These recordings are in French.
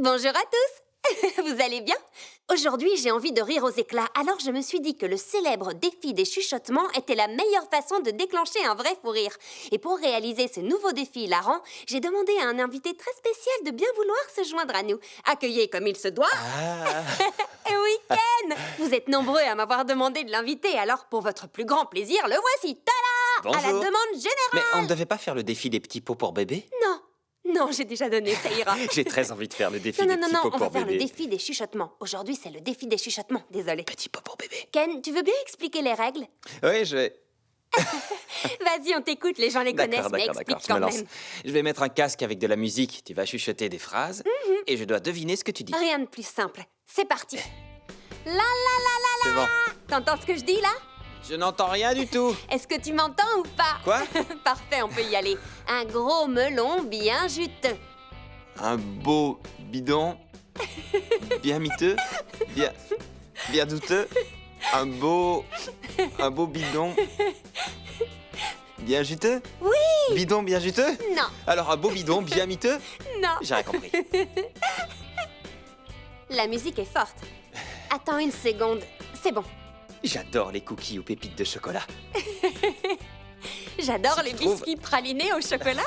Bonjour à tous. Vous allez bien? Aujourd'hui, j'ai envie de rire aux éclats, alors je me suis dit que le célèbre défi des chuchotements était la meilleure façon de déclencher un vrai fou rire. Et pour réaliser ce nouveau défi hilarant, j'ai demandé à un invité très spécial de bien vouloir se joindre à nous. Accueillez comme il se doit. Et oui, Ken! Vous êtes nombreux à m'avoir demandé de l'inviter, alors pour votre plus grand plaisir, le voici. Tada! À la demande générale. Mais on ne devait pas faire le défi des petits pots pour bébé? Non. Non, j'ai déjà donné, ça ira. J'ai très envie de faire le défi des petits pots on pour va faire bébé. le défi des chuchotements. Aujourd'hui, c'est le défi des chuchotements, désolé. Petit pot pour bébé. Ken, tu veux bien expliquer les règles? Oui, je vais... Vas-y, on t'écoute, les gens les connaissent, mais explique je quand me lance. même. Je vais mettre un casque avec de la musique, tu vas chuchoter des phrases, et je dois deviner ce que tu dis. Rien de plus simple. C'est parti. La la la C'est la bon. la. T'entends ce que je dis là? Je n'entends rien du tout. Est-ce que tu m'entends ou pas? Quoi? Parfait, on peut y aller. Un gros melon bien juteux. Un beau bidon, bien miteux, bien douteux. Un beau bidon, bien juteux. Oui! Bidon bien juteux? Non, Alors un beau bidon bien miteux? non. J'ai rien compris. La musique est forte. Attends une seconde. C'est bon. J'adore les cookies aux pépites de chocolat. J'adore Si les tu trouves. biscuits pralinés au chocolat.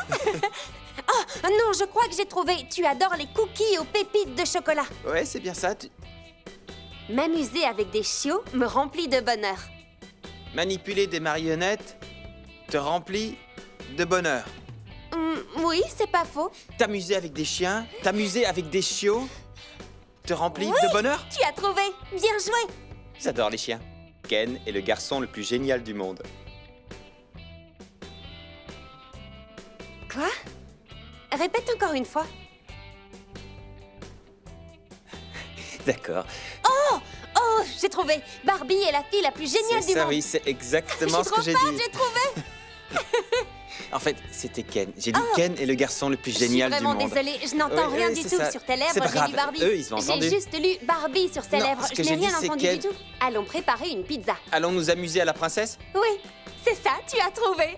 Oh, non, je crois que j'ai trouvé. Tu adores les cookies aux pépites de chocolat. Ouais, c'est bien ça. M'amuser avec des chiots me remplit de bonheur. Manipuler des marionnettes te remplit de bonheur. Oui, c'est pas faux. T'amuser avec des chiens, t'amuser avec des chiots te remplit de bonheur. Tu as trouvé. Bien joué. J'adore les chiens. Ken est le garçon le plus génial du monde. Quoi? Répète encore une fois. D'accord. Oh, j'ai trouvé. Barbie est la fille la plus géniale C'est du ça, monde. oui, c'est exactement J'ai ce trop que j'ai peur, dit. j'ai trouvé. En fait, c'était Ken. J'ai dit Ken est le garçon le plus génial Je suis du vraiment monde. désolée, je n'entends Oui, rien oui, du c'est tout ça. sur tes lèvres. C'est pas J'ai grave. lu Barbie. Eux, ils ont entendu. J'ai juste lu Barbie sur ses Non, lèvres. ce que Je j'ai n'ai dit, rien c'est entendu Ken. du tout. Allons préparer une pizza. Allons nous amuser à la princesse? Oui, c'est ça, tu as trouvé.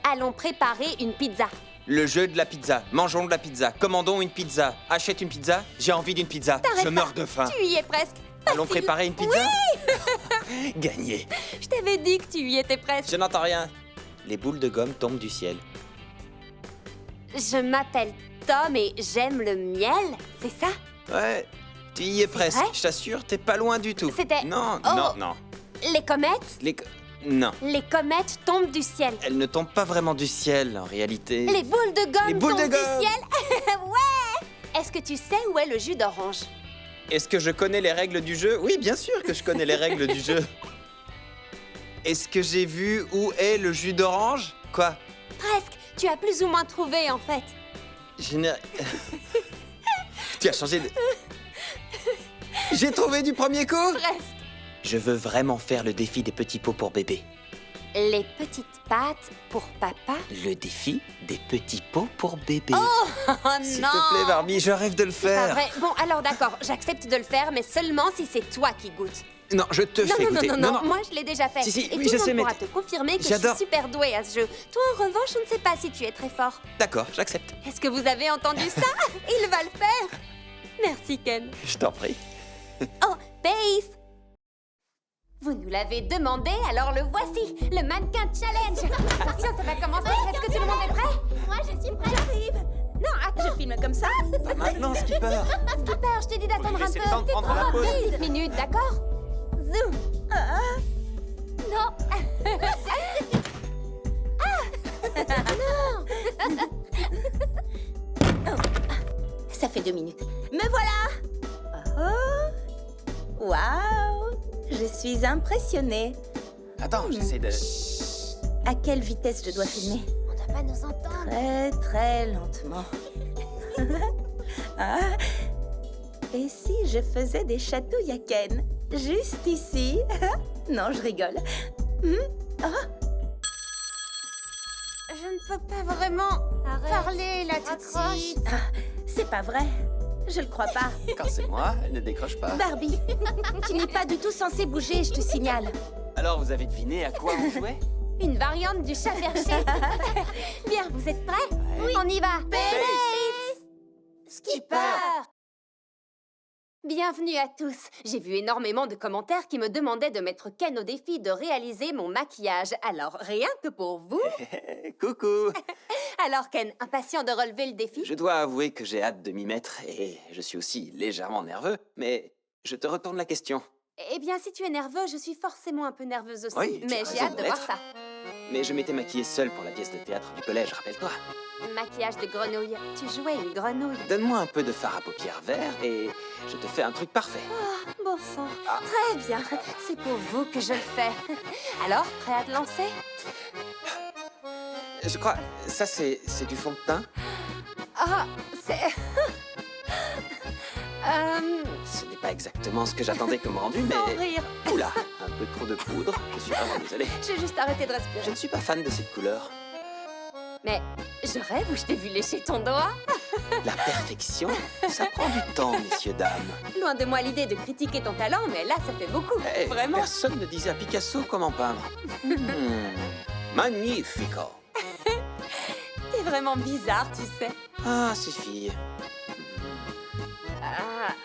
Allons préparer une pizza. Le jeu de la pizza. Mangeons de la pizza. Commandons une pizza. Achète une pizza. J'ai envie d'une pizza. T'arrêtes Je meurs pas. de faim. Tu y es presque. Allons Facile. préparer une pizza? Gagné. Je t'avais dit que tu y étais presque. Je n'entends rien. Les boules de gomme tombent du ciel. Je m'appelle Tom et j'aime le miel, c'est ça? Ouais, tu y es presque. vrai? Je t'assure, t'es pas loin du tout. C'était- Non, Oh. non, non. Les comètes? Non. Les comètes tombent du ciel. Elles ne tombent pas vraiment du ciel, en réalité. Les boules de gomme Les boules de tombent gomme. du ciel. Ouais! Est-ce que tu sais où est le jus d'orange? Est-ce que je connais les règles du jeu? Oui, bien sûr que je connais les règles du jeu. Est-ce que j'ai vu où est le jus d'orange? Quoi? Presque. Tu as plus ou moins trouvé en fait. Je n'ai... Tu as changé de... J'ai trouvé du premier coup? Presque. Je veux vraiment faire le défi des petits pots pour bébé. Les petites pattes pour papa? Le défi des petits pots pour bébé. Oh S'il non! te plaît, Barbie, je rêve de le C'est pas faire. vrai. Bon, alors d'accord, j'accepte de le faire, mais seulement si c'est toi qui goûtes. Non, je te Non, fais non, goûter. non, moi je l'ai déjà fait. Si, si, et oui, tout je le monde sais, mais pourra te confirmer que je j'adore. suis super douée à ce jeu. Toi, en revanche, je ne sais pas si tu es très fort. D'accord, j'accepte. Est-ce que vous avez entendu ça? Il va le faire. Merci, Ken. Je t'en prie. Oh, Pace! Vous nous l'avez demandé, alors le voici, le mannequin challenge. Attention, ça va commencer. Est-ce que tout le monde est prêt? Moi, je suis prête. J'arrive. Non, attends. Je filme comme ça. Pas maintenant, Skipper. Skipper, je t'ai dit d'attendre un laisser peu. le temps de prendre la pause. Petite minute, d'accord? Zoom. Non. Ça fait 2 minutes. Me voilà. Oh. Waouh. Je suis impressionnée. Attends, j'essaie de... À quelle vitesse je dois filmer? On ne doit pas nous entendre. Très, très lentement. Ah. Et si je faisais des chatouilles à Ken? Juste ici? Non, je rigole. Je ne peux pas vraiment parler là tout de suite. C'est pas vrai. Je le crois pas. Quand c'est moi, elle ne décroche pas. Barbie, tu n'es pas du tout censée bouger, je te signale. Alors, vous avez deviné à quoi on jouait? Une variante du chat perché. Bien, vous êtes prêts? Oui. On y va. Skipper! Bienvenue à tous. J'ai vu énormément de commentaires qui me demandaient de mettre Ken au défi de réaliser mon maquillage. Alors, rien que pour vous... Coucou. Alors, Ken, impatient de relever le défi? Je dois avouer que j'ai hâte de m'y mettre et je suis aussi légèrement nerveux, mais je te retourne la question. Eh bien, si tu es nerveux, je suis forcément un peu nerveuse aussi. Oui, tu mais as j'ai raison hâte de de voir l'être. ça. Mais je m'étais maquillée seule pour la pièce de théâtre du collège, rappelle-toi. Maquillage de grenouille. Tu jouais une grenouille. Donne-moi un peu de fard à paupières vert et je te fais un truc parfait. Oh, bon sang. Ah. Très bien. C'est pour vous que je le fais. Alors, prêt à te lancer? Je crois, ça c'est du fond de teint. Ah, c'est... Ce n'est pas exactement ce que j'attendais comme rendu, Sans mais... rire. Oula, un peu trop de poudre, je suis vraiment désolé. J'ai juste arrêté de Je respirer. ne suis pas fan de cette couleur. Mais je rêve ou je t'ai vu lécher ton doigt? La perfection, ça prend du temps, messieurs, dames. Loin de moi l'idée de critiquer ton talent, mais là, ça fait beaucoup. Eh, Vraiment. Personne ne disait à Picasso comment peindre. Magnifico. T'es vraiment bizarre, tu sais. Ah, ces filles. Ah,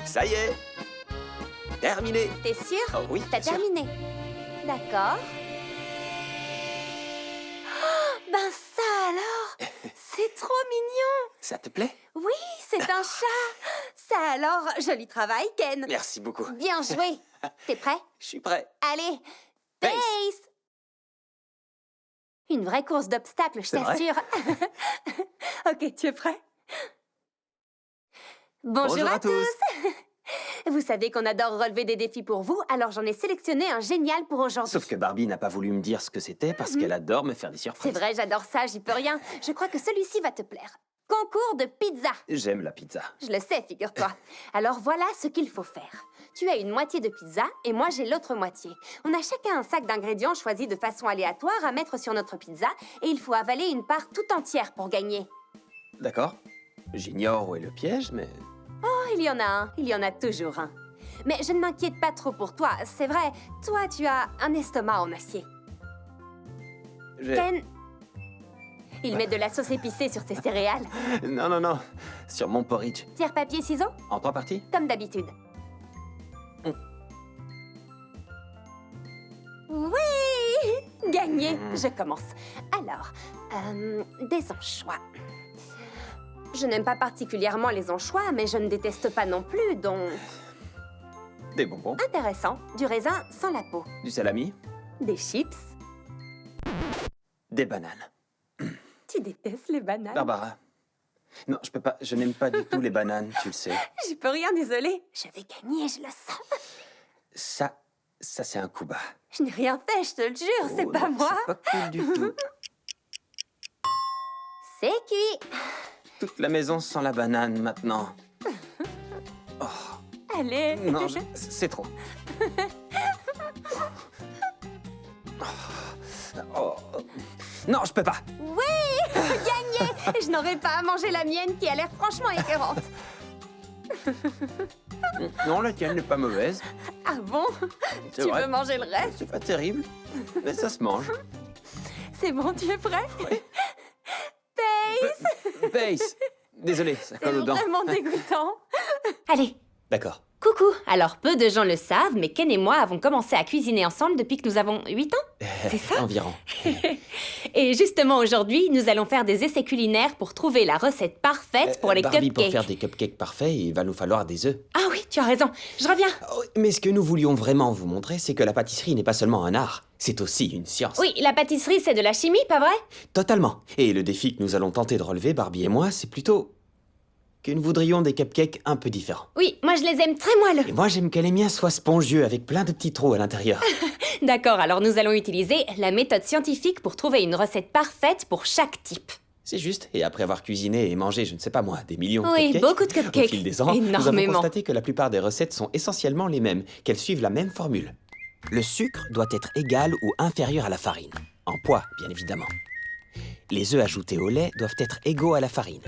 Ça y est. Terminé. t'es sûr? Oh oui, T'as bien sûr. terminé. D'accord. Oh, ben ça alors! C'est trop mignon! Ça te plaît? Oui, c'est un chat! Ça alors, joli travail, Ken! Merci beaucoup. Bien joué! T'es prêt? Je suis prêt. Allez! Pace. Pace! Une vraie course d'obstacles, je C'est vrai? t'assure. Ok, tu es prêt? Bonjour à tous! Vous savez qu'on adore relever des défis pour vous, alors j'en ai sélectionné un génial pour aujourd'hui. Sauf que Barbie n'a pas voulu me dire ce que c'était parce qu'elle adore me faire des C'est surprises. vrai, j'adore ça, j'y peux rien. Je crois que celui-ci va te plaire. Concours de pizza. J'aime la pizza. Je le sais, figure-toi. Alors voilà ce qu'il faut faire. Tu as une moitié de pizza et moi j'ai l'autre moitié. On a chacun un sac d'ingrédients choisis de façon aléatoire à mettre sur notre pizza et il faut avaler une part tout entière pour gagner. D'accord. J'ignore où est le piège, mais... Oh, il y en a un, il y en a toujours un. Mais je ne m'inquiète pas trop pour toi, c'est vrai. Toi, tu as un estomac en acier. Ken... Il met de la sauce épicée sur ses céréales. Non, non, non. Sur mon porridge. Pierre, papier, ciseaux, En 3 parties? comme d'habitude. Oui! Gagné! Je commence. Alors, des anchois. Je n'aime pas particulièrement les anchois, mais je ne déteste pas non plus, donc... Des bonbons. Intéressant. Du raisin sans la peau. Du salami. Des chips. Des bananes. Tu détestes les bananes? Barbara. Non, je peux pas. Je n'aime pas du tout les bananes, tu le sais. J'y peux rien, désolée. Je vais gagner, je le sens. Ça c'est un coup bas. Je n'ai rien fait, je te le jure, c'est Oh pas non, moi. C'est pas cool du tout. C'est cuit. Toute la maison sent la banane maintenant. Allez. Non, c'est trop. Oh. Non, je peux pas. Oui, gagné. Je n'aurais pas à manger la mienne qui a l'air franchement écœurante. Non, la tienne n'est pas mauvaise. Ah bon? C'est Tu vrai. veux manger le reste? C'est pas terrible, mais ça se mange. C'est bon, tu es prêt? Oui. Pace. Pace. Désolé, ça C'est colle aux dents. vraiment dégoûtant. Allez. D'accord. Coucou. Alors, peu de gens le savent, mais Ken et moi avons commencé à cuisiner ensemble depuis que nous avons 8 ans. C'est ça? Environ. Et justement, aujourd'hui, nous allons faire des essais culinaires pour trouver la recette parfaite pour les Barbie, cupcakes. pour faire des cupcakes parfaits, il va nous falloir des œufs. Ah oui, tu as raison. Je reviens. Oh, mais ce que nous voulions vraiment vous montrer, c'est que la pâtisserie n'est pas seulement un art, c'est aussi une science. Oui, la pâtisserie, c'est de la chimie, pas vrai? Totalement. Et le défi que nous allons tenter de relever, Barbie et moi, c'est plutôt que nous voudrions des cupcakes un peu différents. Oui, moi je les aime très moelleux. Et moi, j'aime que les miens soient spongieux, avec plein de petits trous à l'intérieur. D'accord, alors nous allons utiliser la méthode scientifique pour trouver une recette parfaite pour chaque type. C'est juste. Et après avoir cuisiné et mangé, je ne sais pas moi, des millions de Oui, cupcakes, beaucoup de cupcakes. au fil des ans, nous avons Énormément. constaté que la plupart des recettes sont essentiellement les mêmes, qu'elles suivent la même formule. Le sucre doit être égal ou inférieur à la farine. En poids, bien évidemment. Les œufs ajoutés au lait doivent être égaux à la farine.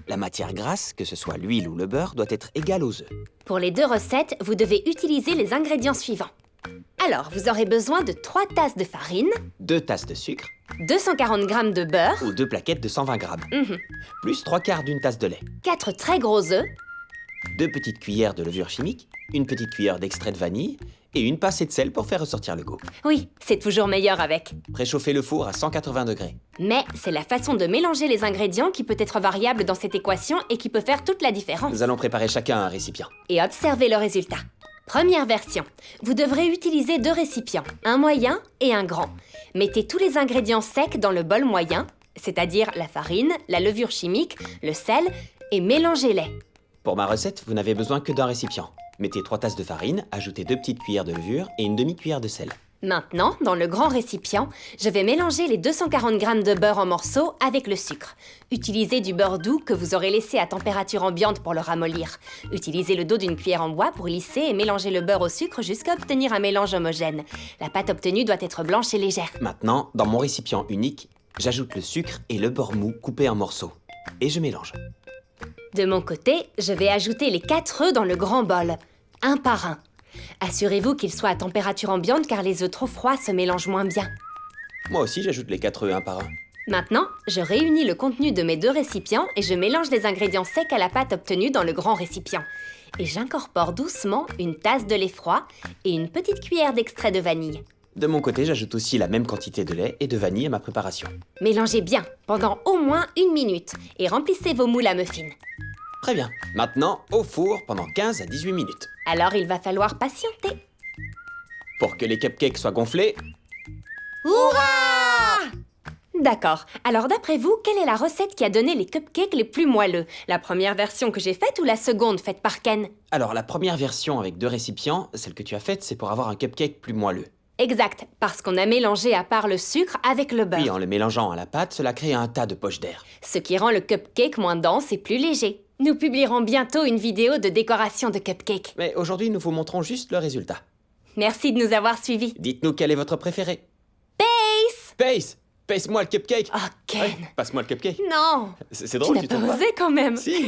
La matière grasse, que ce soit l'huile ou le beurre, doit être égale aux œufs. Pour les deux recettes, vous devez utiliser les ingrédients suivants. Alors, vous aurez besoin de 3 tasses de farine, 2 tasses de sucre 240 g de beurre, ou 2 plaquettes de 120 grammes, plus 3/4 d'une tasse de lait, 4 très gros œufs, 2 petites cuillères de levure chimique, une petite cuillère d'extrait de vanille et une pincée de sel pour faire ressortir le goût. Oui, c'est toujours meilleur avec. Préchauffez le four à 180 degrés. Mais c'est la façon de mélanger les ingrédients qui peut être variable dans cette équation et qui peut faire toute la différence. Nous allons préparer chacun un récipient. Et observez le résultat. Première version. Vous devrez utiliser 2 récipients, un moyen et un grand. Mettez tous les ingrédients secs dans le bol moyen, c'est-à-dire la farine, la levure chimique, le sel, et mélangez-les. Pour ma recette, vous n'avez besoin que d'un récipient. Mettez 3 tasses de farine, ajoutez 2 petites cuillères de levure et une demi-cuillère de sel. Maintenant, dans le grand récipient, je vais mélanger les 240 g de beurre en morceaux avec le sucre. Utilisez du beurre doux que vous aurez laissé à température ambiante pour le ramollir. Utilisez le dos d'une cuillère en bois pour lisser et mélanger le beurre au sucre jusqu'à obtenir un mélange homogène. La pâte obtenue doit être blanche et légère. Maintenant, dans mon récipient unique, j'ajoute le sucre et le beurre mou coupé en morceaux. Et je mélange. De mon côté, je vais ajouter les 4 œufs dans le grand bol, un par un. Assurez-vous qu'ils soient à température ambiante car les œufs trop froids se mélangent moins bien. Moi aussi, j'ajoute les 4 œufs un par un. Maintenant, je réunis le contenu de mes 2 récipients et je mélange les ingrédients secs à la pâte obtenue dans le grand récipient. Et j'incorpore doucement une tasse de lait froid et une petite cuillère d'extrait de vanille. De mon côté, j'ajoute aussi la même quantité de lait et de vanille à ma préparation. Mélangez bien pendant au moins 1 minute et remplissez vos moules à muffins. Très bien. Maintenant, au four pendant 15 à 18 minutes. Alors il va falloir patienter. Pour que les cupcakes soient gonflés, Hurrah! D'accord. Alors d'après vous, quelle est la recette qui a donné les cupcakes les plus moelleux? La première version que j'ai faite ou la seconde faite par Ken? alors la première version avec 2 récipients, celle que tu as faite, c'est pour avoir un cupcake plus moelleux. Exact, parce qu'on a mélangé à part le sucre avec le beurre. Puis en le mélangeant à la pâte, cela crée un tas de poches d'air. Ce qui rend le cupcake moins dense et plus léger. Nous publierons bientôt une vidéo de décoration de cupcakes. Mais aujourd'hui, nous vous montrons juste le résultat. Merci de nous avoir suivis. Dites-nous quel est votre préféré. Pace! Pace! Pace-moi le cupcake! Oh, Ken! Ouais, passe-moi le cupcake. Non! C'est Tu drôle, n'as tu pas trouves pas? osé quand même. Si!